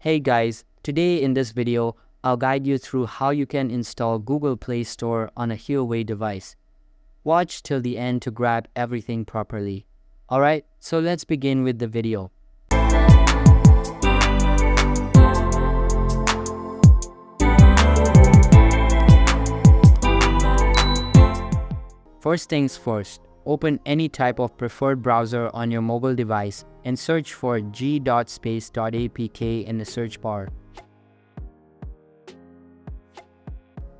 Hey guys, today in this video, I'll guide you through how you can install Google Play Store on a Huawei device. Watch till the end to grab everything properly. Alright, so let's begin with the video. First things first, open any type of preferred browser on your mobile device and search for g.space.apk in the search bar.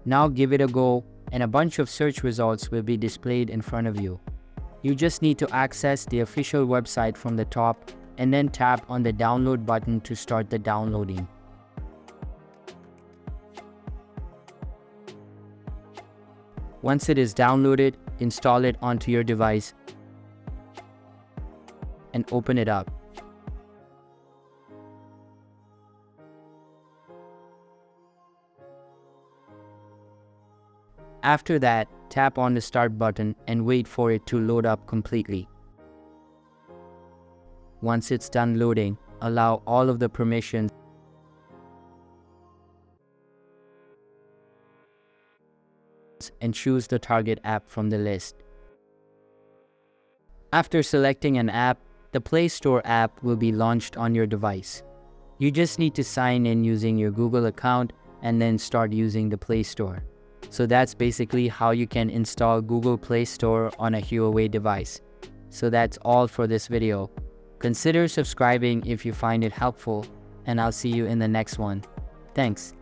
Now give it a go and a bunch of search results will be displayed in front of you. You just need to access the official website from the top and then tap on the download button to start the downloading. Once it is downloaded, install it onto your device and open it up. After that, tap on the start button and wait for it to load up completely. Once it's done loading, allow all of the permissions and choose the target app from the list. After selecting an app, the Play Store app will be launched on your device. You just need to sign in using your Google account and then start using the Play Store. So that's basically how you can install Google Play Store on a Huawei device. So that's all for this video. Consider subscribing if you find it helpful, and I'll see you in the next one. Thanks.